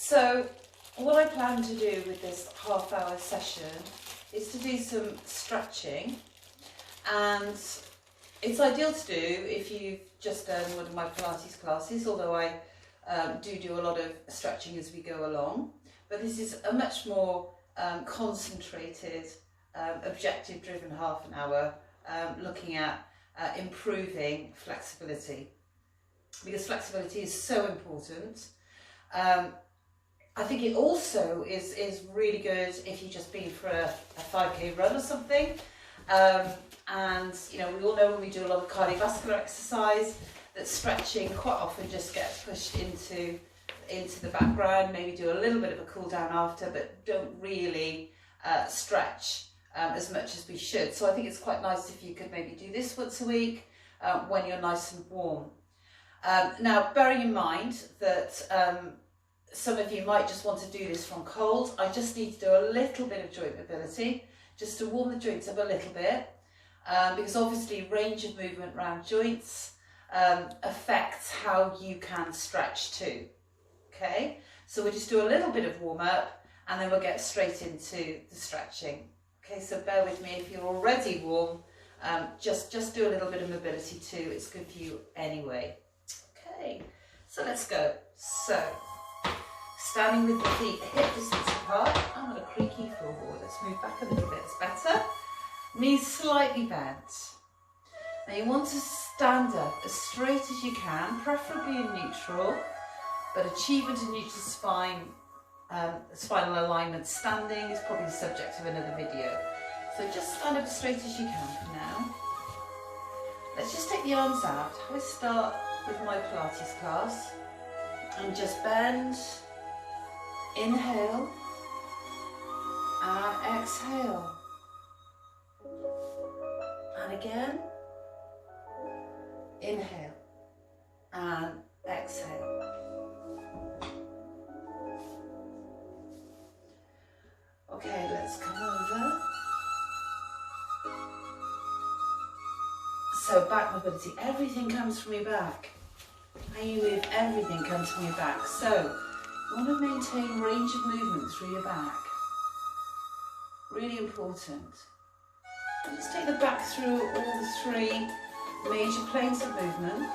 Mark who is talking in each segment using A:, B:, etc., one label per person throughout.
A: So what I plan to do with this half-hour session is to do some stretching, and it's ideal to do if you've just done one of my Pilates classes, although I do a lot of stretching as we go along. But this is a much more concentrated, objective-driven half an hour, looking at improving flexibility, because flexibility is so important. I think it also is really good if you've just been for a 5K run or something. And you know, we all know when we do a lot of cardiovascular exercise that stretching quite often just gets pushed into the background. Maybe do a little bit of a cool down after, but don't really stretch as much as we should. So I think it's quite nice if you could maybe do this once a week when you're nice and warm. Now, bearing in mind that some of you might just want to do this from cold, I just need to do a little bit of joint mobility, just to warm the joints up a little bit, because obviously range of movement around joints affects how you can stretch too. Okay, so we'll just do a little bit of warm up and then we'll get straight into the stretching. Okay, so bear with me if you're already warm, just do a little bit of mobility too, it's good for you anyway. Okay, so let's go. So, standing with the feet hip distance apart, I'm on a creaky floorboard. Let's move back a little bit, it's better. Knees slightly bent. Now you want to stand up as straight as you can, preferably in neutral, but achievement of neutral spine, spinal alignment standing is probably the subject of another video. So just stand up as straight as you can for now. Let's just take the arms out. I start with my Pilates class and just bend, inhale and exhale, and again, inhale and exhale. Okay, let's come over. So back mobility, everything comes from your back. How you move, everything comes from your back. So you want to maintain range of movement through your back. Really important. And just take the back through all the three major planes of movement.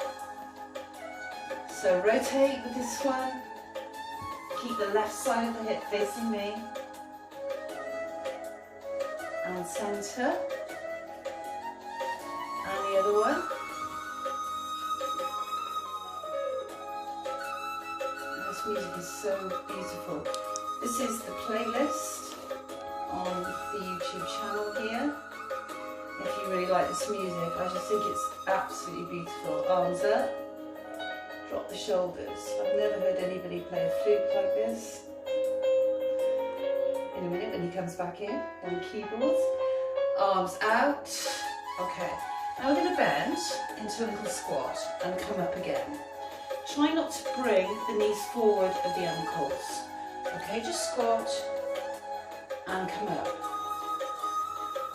A: So rotate with this one. Keep the left side of the hip facing me. And centre. And the other one. This music is so beautiful. This is the playlist on the YouTube channel here. If you really like this music, I just think it's absolutely beautiful. Arms up, drop the shoulders. I've never heard anybody play a flute like this. In a minute when he comes back in on the keyboards. Arms out. Okay, now we're going to bend into a little squat and come up again. Try not to bring the knees forward of the ankles. Okay, just squat and come up.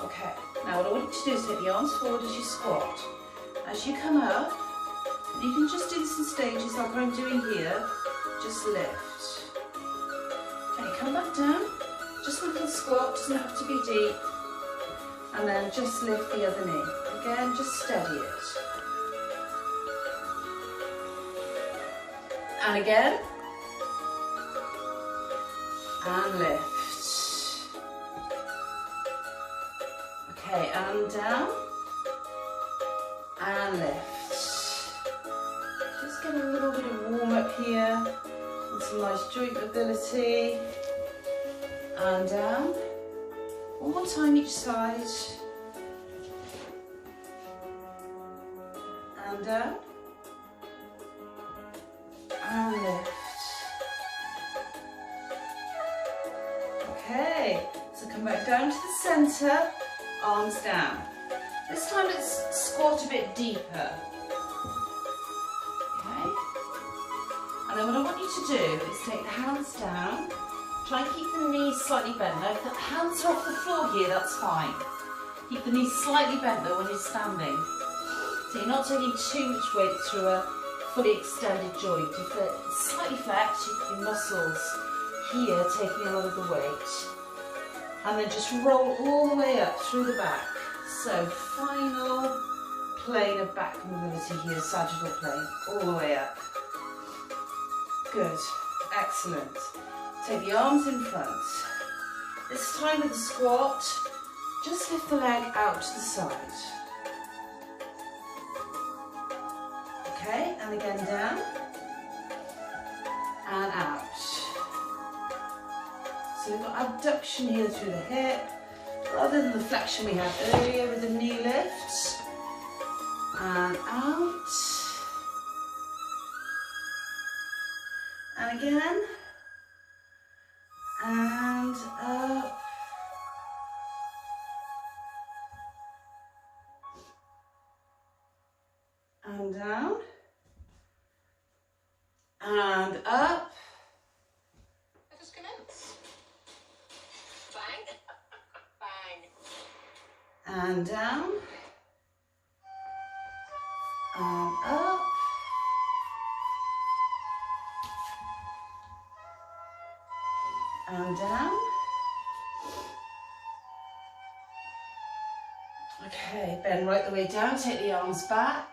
A: Okay, now what I want you to do is take the arms forward as you squat. As you come up, you can just do this in stages like I'm doing here, just lift. Okay, come back down, just a little squat, doesn't have to be deep. And then just lift the other knee. Again, just steady it. And again. And lift. Okay, and down. And lift. Just get a little bit of warm up here. And some nice joint mobility. And down. One more time each side. And down. And lift. Okay, so come back down to the centre, arms down. This time let's squat a bit deeper. Okay. And then what I want you to do is take the hands down. Try and keep the knees slightly bent. Now, if the hands are off the floor here, that's fine. Keep the knees slightly bent though when you're standing. So you're not taking too much weight through a fully extended joint. If it's slightly flexed, you get your muscles here taking a lot of the weight. And then just roll all the way up through the back. So final plane of back mobility here, sagittal plane, all the way up. Good, excellent. Take the arms in front. This time with the squat, just lift the leg out to the side. Okay, and again down and out. So we've got abduction here through the hip, rather than the flexion we had earlier with the knee lift. And out. And again. And up. And down. And up.
B: Let us commence. Bang. Bang.
A: And down. And up. And down. Okay, bend right the way down, take the arms back.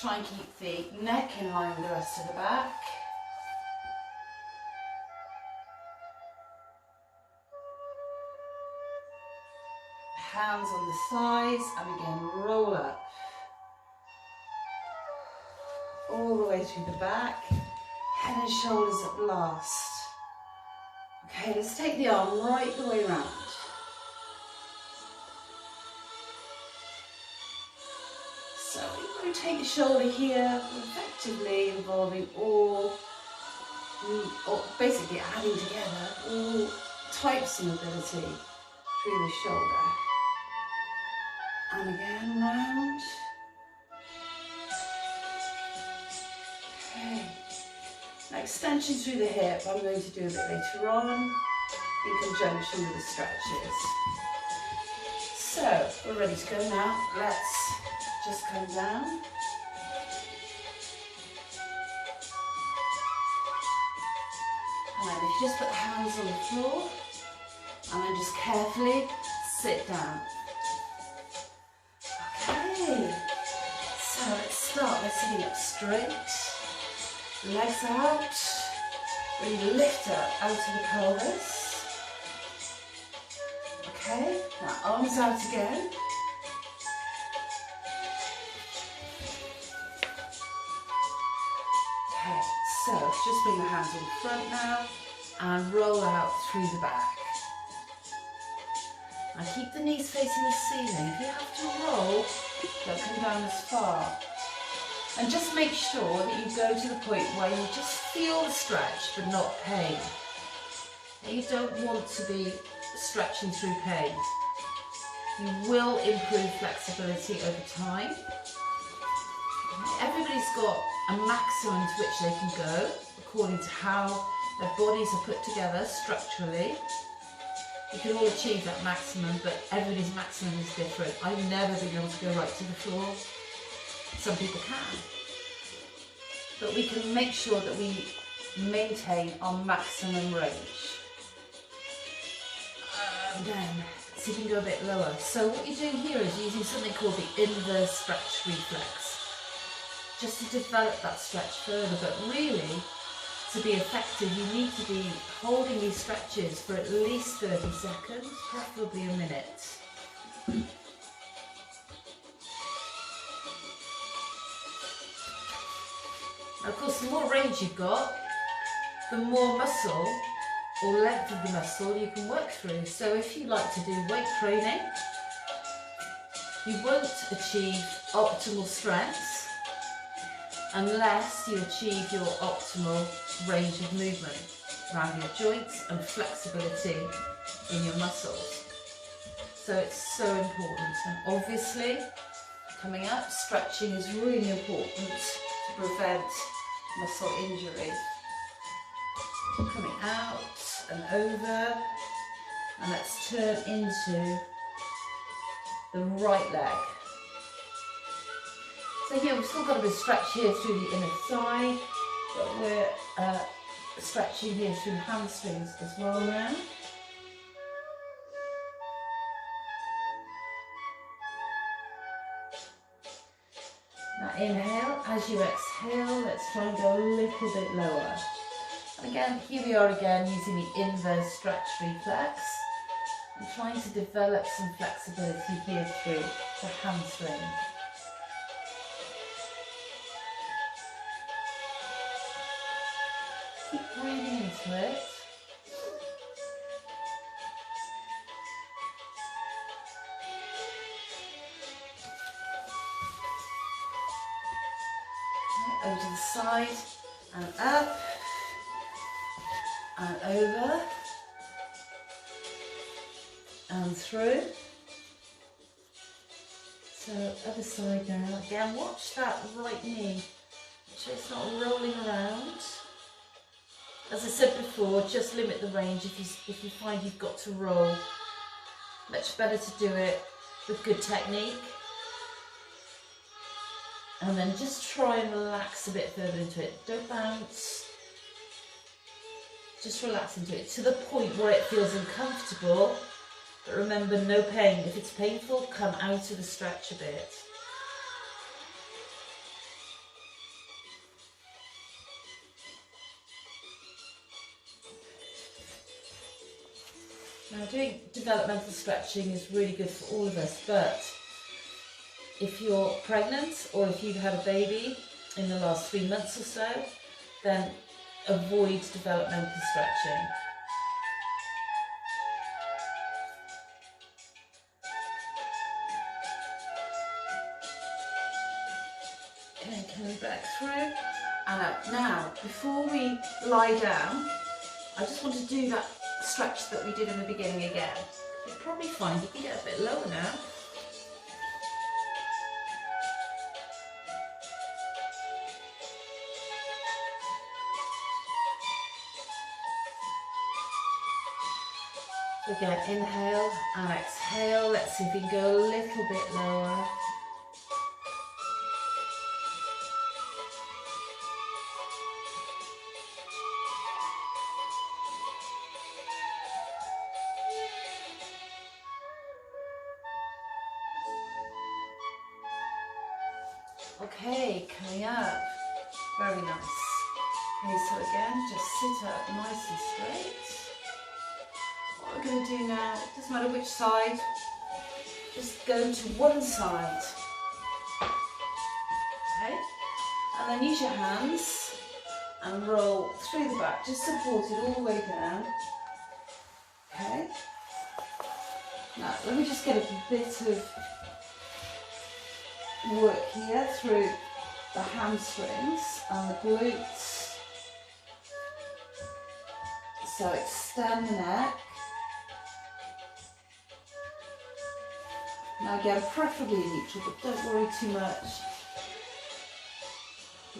A: Try and keep the neck in line with the rest of the back. Hands on the thighs, and again roll up. All the way through the back, head and shoulders up last. Okay, let's take the arm right the way round. So we rotate the shoulder here, effectively involving or basically adding together all types of mobility through the shoulder. And again, round. Okay. Now extension through the hip, I'm going to do a bit later on in conjunction with the stretches. So, we're ready to go now. Let's just come down. And if you just put the hands on the floor, and then just carefully sit down. Okay, so let's start by sitting up straight. Legs out, really lift up out of the pelvis. Okay, now arms out again. Okay, so just bring the hands in front now and roll out through the back. And keep the knees facing the ceiling. If you have to roll, don't come down as far. And just make sure that you go to the point where you just feel the stretch but not pain. Now, you don't want to be stretching through pain. You will improve flexibility over time. Everybody's got a maximum to which they can go according to how their bodies are put together structurally. You can all achieve that maximum, but everybody's maximum is different. I've never been able to go right to the floor. Some people can. But we can make sure that we maintain our maximum range. And then, so you can go a bit lower. So what you're doing here is using something called the inverse stretch reflex. Just to develop that stretch further, but really, to be effective, you need to be holding these stretches for at least 30 seconds, preferably a minute. Of course, the more range you've got, the more muscle or length of the muscle you can work through. So if you like to do weight training, you won't achieve optimal strength unless you achieve your optimal range of movement around your joints and flexibility in your muscles. So it's so important. And obviously, coming up, stretching is really important to prevent muscle injury. Coming out and over, and let's turn into the right leg. So here we've still got a bit of stretch here through the inner thigh, but we're stretching here through the hamstrings as well now. Now inhale, as you exhale, let's try and go a little bit lower. And again, here we are again using the inverse stretch reflex and trying to develop some flexibility here through the hamstring. Keep breathing into it. Over to the side and up and over and through. So other side now. Again, watch that right knee. Make sure it's not rolling around. As I said before, just limit the range if you find you've got to roll. Much better to do it with good technique. And then just try and relax a bit further into it. Don't bounce. Just relax into it to the point where it feels uncomfortable. But remember, no pain. If it's painful, come out of the stretch a bit. Now, doing developmental stretching is really good for all of us, but if you're pregnant or if you've had a baby in the last 3 months or so, then avoid developmental stretching. Okay, coming back through and up. Now, before we lie down, I just want to do that stretch that we did in the beginning again. You'll probably find you can get a bit lower now. Again, inhale and exhale. Let's see if we can go a little bit lower. Okay, coming up. Very nice. Okay, so again, just sit up nice and straight. What we're going to do now, it doesn't matter which side, just go to one side. Okay, and then use your hands and roll through the back, just support it all the way down. Okay, now let me just get a bit of work here through the hamstrings and the glutes. So extend the neck. Now again, preferably neutral, but don't worry too much.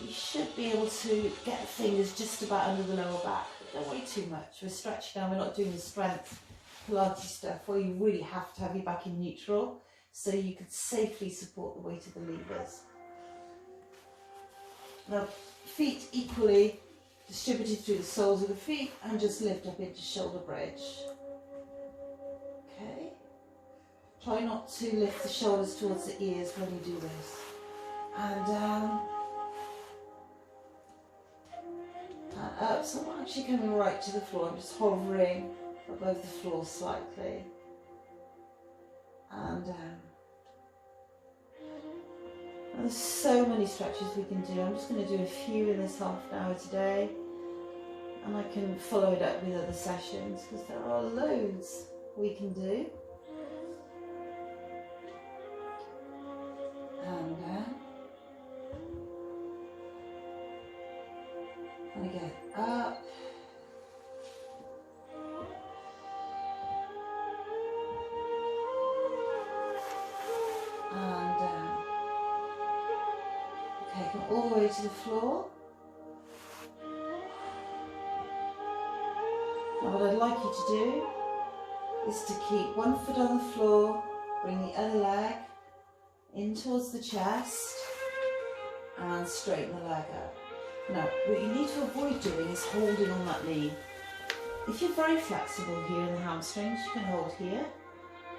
A: You should be able to get the fingers just about under the lower back, but don't worry too much. We're stretching now, we're not doing the strength Pilates stuff where you really have to have your back in neutral so you can safely support the weight of the levers. Now, feet equally distributed through the soles of the feet and just lift up into shoulder bridge. Okay. Try not to lift the shoulders towards the ears when you do this. And down. And up. So I'm not actually coming right to the floor. I'm just hovering above the floor slightly. And down. And there's so many stretches we can do. I'm just going to do a few in this half an hour today. And I can follow it up with other sessions because there are loads we can do. And down. And again, up. And down. Okay, come all the way to the floor. Now what I'd like you to do is to keep one foot on the floor, bring the other leg in towards the chest, and straighten the leg out. Now, what you need to avoid doing is holding on that knee. If you're very flexible here in the hamstrings, you can hold here,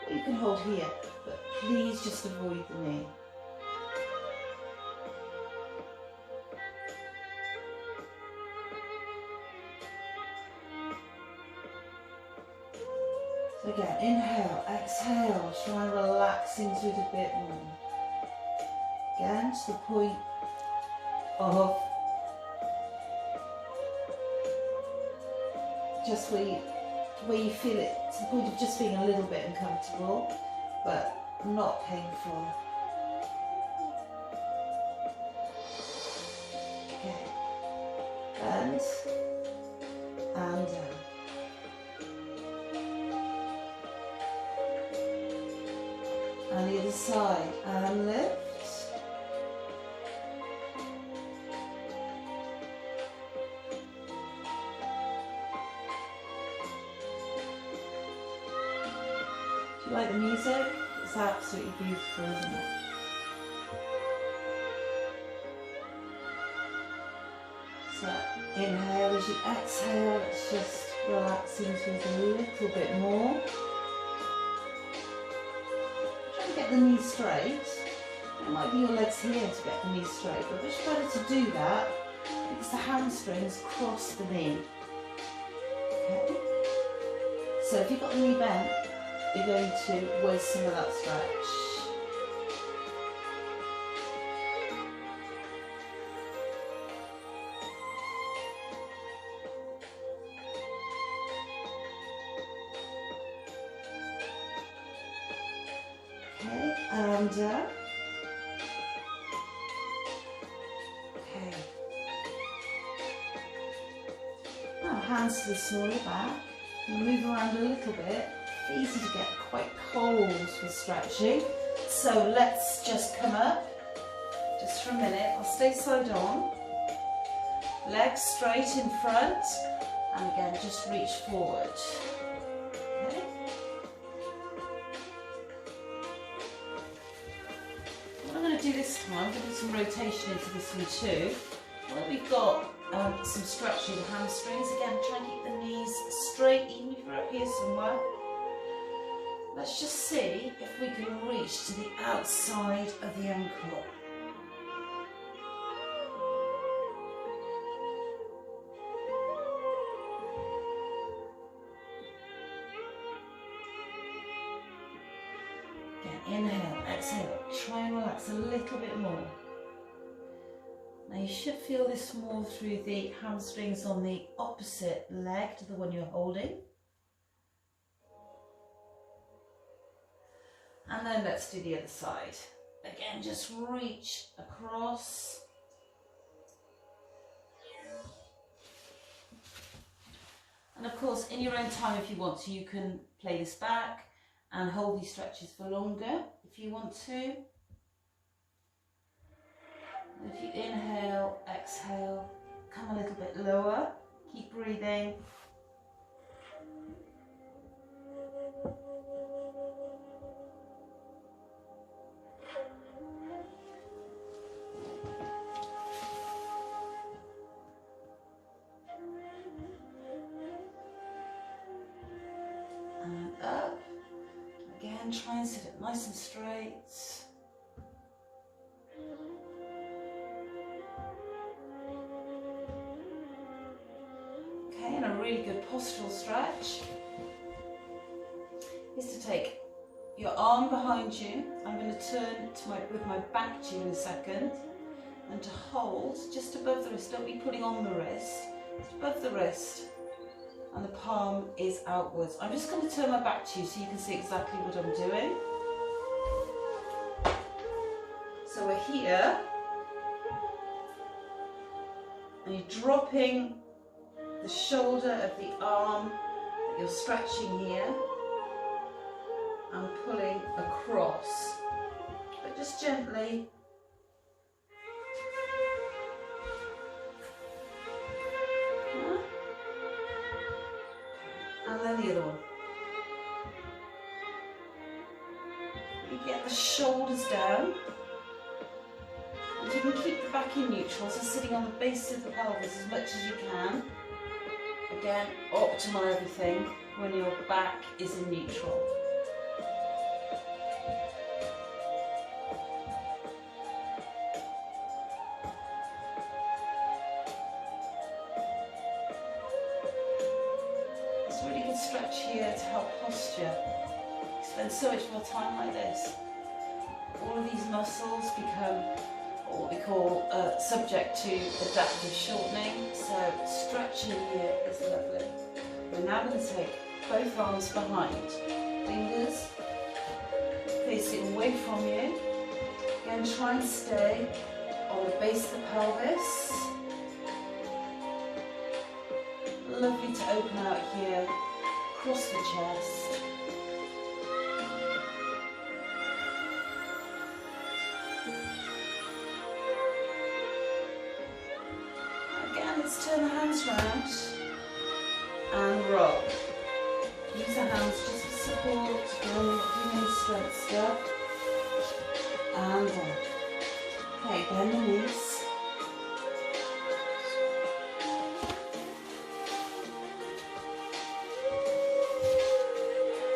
A: or you can hold here, but please just avoid the knee. So again, inhale, exhale, try and relax into it a bit more. Again, to the point of just where you feel it, to the point of just being a little bit uncomfortable, but not painful. Okay, bend and down. And the other side, and lift. Do you like the music? It's absolutely beautiful, isn't it? So inhale as you exhale, let's just relax into it a little bit more. Get the knees straight. It might be your legs here to get the knees straight, but it's better to do that because the hamstrings cross the knee. Okay. So if you've got the knee bent, you're going to waste some of that stretch. And down. Okay. Now hands to the small of your back. And move around a little bit. It's easy to get quite cold with stretching. So let's just come up. Just for a minute. I'll stay side on. Legs straight in front. And again, just reach forward. Okay. Do this time, I'm going to do some rotation into this one too. Well, we've got some stretching the hamstrings. Again, try and keep the knees straight, even if you're up here somewhere. Let's just see if we can reach to the outside of the ankle. Inhale, exhale, try and relax a little bit more. Now you should feel this more through the hamstrings on the opposite leg to the one you're holding. And then let's do the other side. Again, just reach across. And of course, in your own time, if you want to, you can play this back and hold these stretches for longer if you want to. And if you inhale, exhale, come a little bit lower, keep breathing. And up. Again, try and sit it nice and straight. Okay, and a really good postural stretch is to take your arm behind you. I'm going to turn to with my back to you in a second, and to hold just above the wrist. Don't be putting on the wrist, just above the wrist. And the palm is outwards. I'm just going to turn my back to you so you can see exactly what I'm doing. So we're here, and you're dropping the shoulder of the arm that you're stretching here and pulling across, but just gently. And then the other one. You get the shoulders down. And to you can keep the back in neutral, so sitting on the base of the pelvis as much as you can. Again, optimal everything when your back is in neutral. It's a really good stretch here to help posture. You spend so much more time like this. All of these muscles become what we call subject to adaptive shortening, so stretching here is lovely. We're now going to take both arms behind, fingers facing away from you. Again, try and stay on the base of the pelvis. Lovely to open out here, across the chest. Let's turn the hands round and roll. Use the hands just for support, when you're doing any strength stuff. And on. Okay, bend the knees.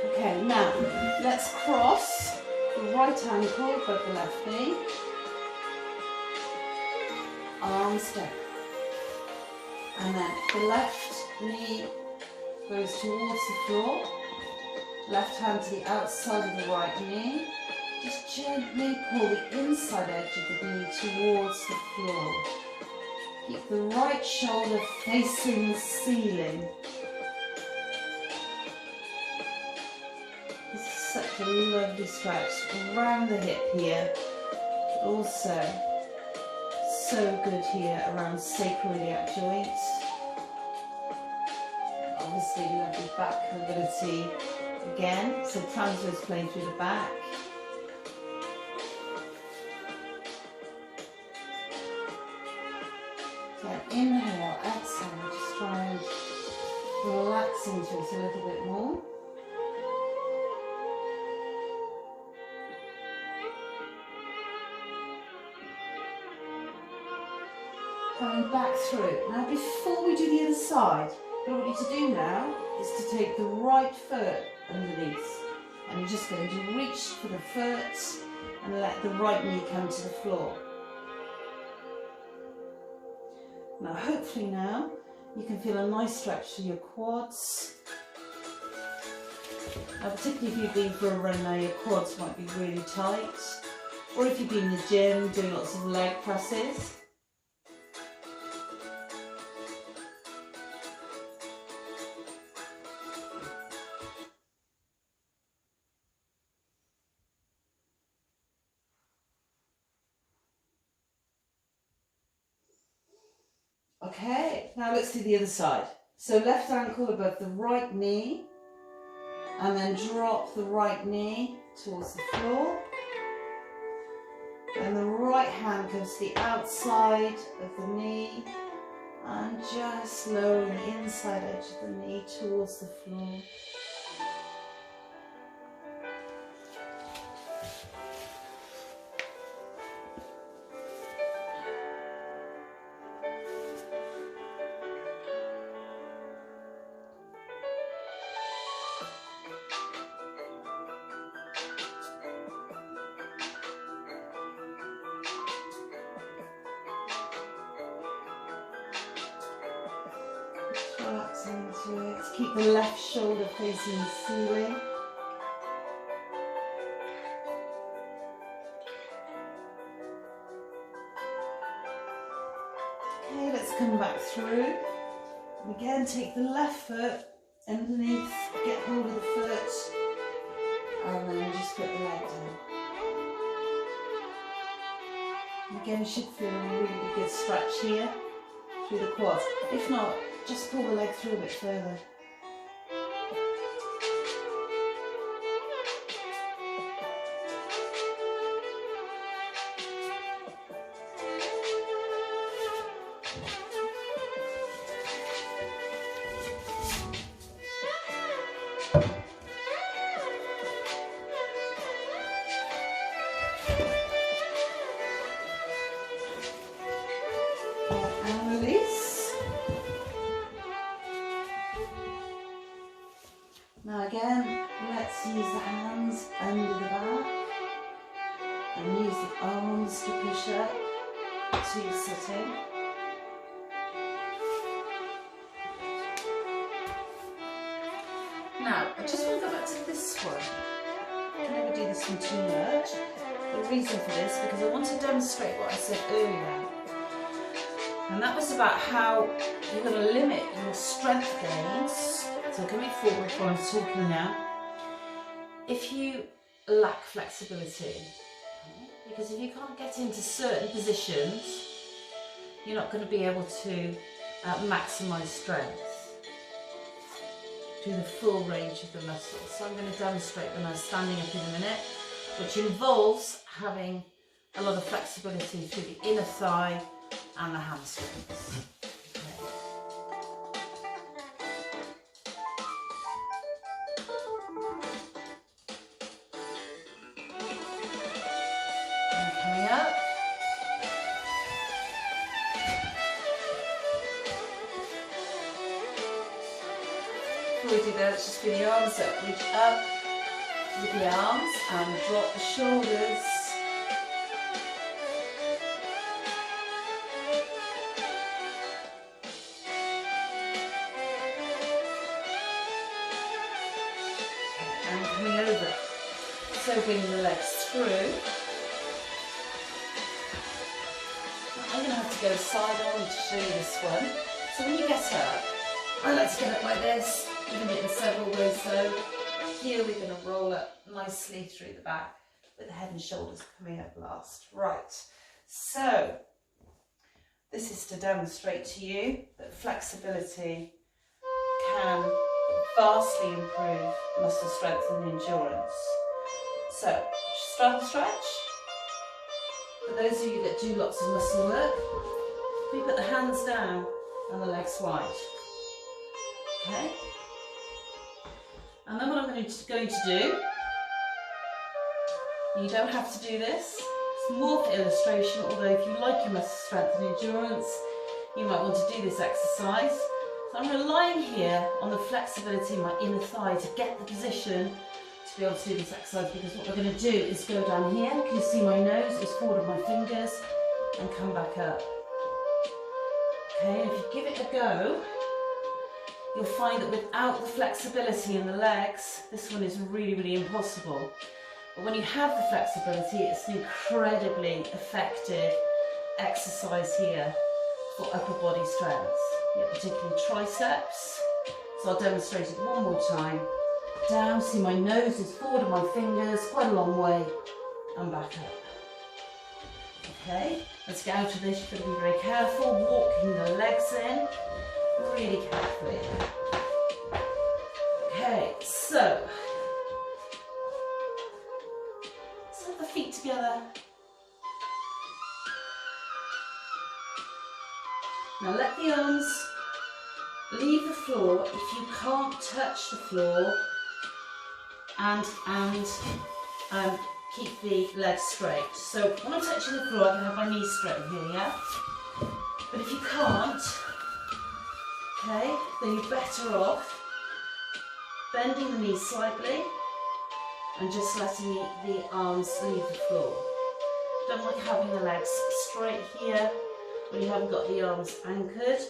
A: Okay, now let's cross the right ankle above the left knee. Arms down. And then the left knee goes towards the floor. Left hand to the outside of the right knee. Just gently pull the inside edge of the knee towards the floor. Keep the right shoulder facing the ceiling. This is such a lovely stretch around the hip here, but also so good here around sacroiliac joints. Obviously lovely back mobility again, so transverse plane through the back. Then inhale, exhale, just try and relax into it a little bit more. Coming back through. Now before we do the other side, what I want you to do now is to take the right foot underneath. And you're just going to reach for the foot and let the right knee come to the floor. Now hopefully now you can feel a nice stretch through your quads. Now particularly if you've been for a run now, your quads might be really tight. Or if you've been in the gym doing lots of leg presses. Okay, now let's do the other side. So left ankle above the right knee, and then drop the right knee towards the floor. And the right hand comes to the outside of the knee, and just lowering the inside edge of the knee towards the floor. Relax into it. Keep the left shoulder facing the ceiling. Okay, let's come back through. And again, take the left foot underneath, get hold of the foot, and then just put the leg down. And again, you should feel a really good stretch here through the quads. If not, just pull the leg through a bit further. Now again, let's use the hands under the back and use the arms to push up to sitting. Now, I just want to go back to this one. I never do this one too much. The reason for this, because I want to demonstrate what I said earlier. And that was about how you're going to limit your strength gains. So coming forward while I'm talking now. If you lack flexibility, because if you can't get into certain positions, you're not going to be able to maximise strength through the full range of the muscles. So I'm going to demonstrate when I'm standing up in a minute, which involves having a lot of flexibility through the inner thigh and the hamstrings. Before we do that, let's just bring the arms up, reach up with the arms and drop the shoulders. And coming over. So bringing the legs through. I'm going to have to go side on to show you this one. So when you get up, I like to get up like this. You can do it in several ways though. Here we're going to roll up nicely through the back with the head and shoulders coming up last. Right, so this is to demonstrate to you that flexibility can vastly improve muscle strength and endurance. So, start the stretch. For those of you that do lots of muscle work, we put the hands down and the legs wide. Okay? And then what I'm going to do, you don't have to do this, it's more for illustration, although if you like your muscle strength and endurance, you might want to do this exercise. So I'm relying here on the flexibility in my inner thigh to get the position to be able to do this exercise, because what we're going to do is go down here. You can see my nose is forward of my fingers and come back up. Okay, and if you give it a go, you'll find that without the flexibility in the legs, this one is really, really impossible. But when you have the flexibility, it's an incredibly effective exercise here for upper body strength, particularly triceps. So I'll demonstrate it one more time. Down, see my nose is forward of my fingers, quite a long way, and back up. Okay, let's get out of this. You've got to be very careful, walking the legs in really carefully. Okay, so let's have the feet together. Now let the arms leave the floor if you can't touch the floor, and keep the legs straight. So when I'm touching the floor, I can have my knees straight here, yeah? But if you can't, okay, then you're better off bending the knees slightly and just letting the arms leave the floor. Don't like having the legs straight here when you haven't got the arms anchored.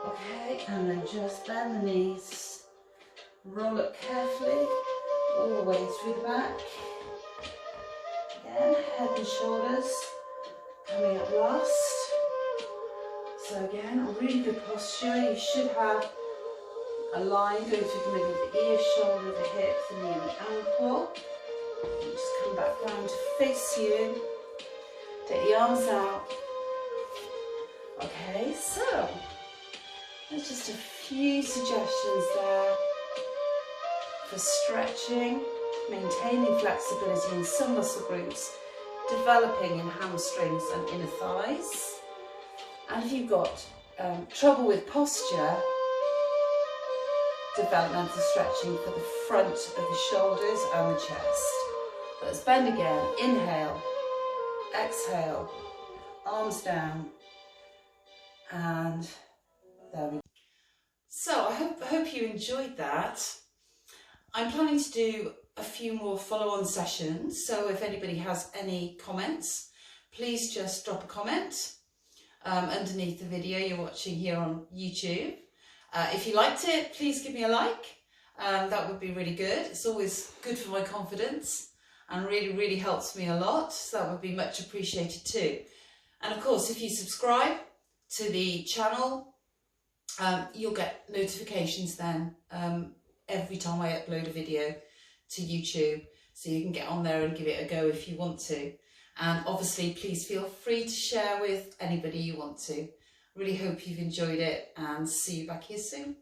A: Okay, and then just bend the knees, roll up carefully, all the way through the back. Again, head and shoulders coming up last. So again, a really good posture. You should have a line going through the middle of the ear, shoulder, the hip, the knee and the ankle. And just come back round to face you. Take the arms out. Okay, so there's just a few suggestions there for stretching, maintaining flexibility in some muscle groups, developing in hamstrings and inner thighs. And if you've got trouble with posture, developmental stretching for the front of the shoulders and the chest. So let's bend again. Inhale, exhale, arms down, and there we go. So I hope you enjoyed that. I'm planning to do a few more follow-on sessions, so if anybody has any comments, please just drop a comment underneath the video you're watching here on YouTube. If you liked it, please give me a like. That would be really good. It's always good for my confidence and really helps me a lot, so that would be much appreciated too. And of course, if you subscribe to the channel, you'll get notifications then every time I upload a video to YouTube, so you can get on there and give it a go if you want to. And obviously, please feel free to share with anybody you want to. Really hope you've enjoyed it, and see you back here soon.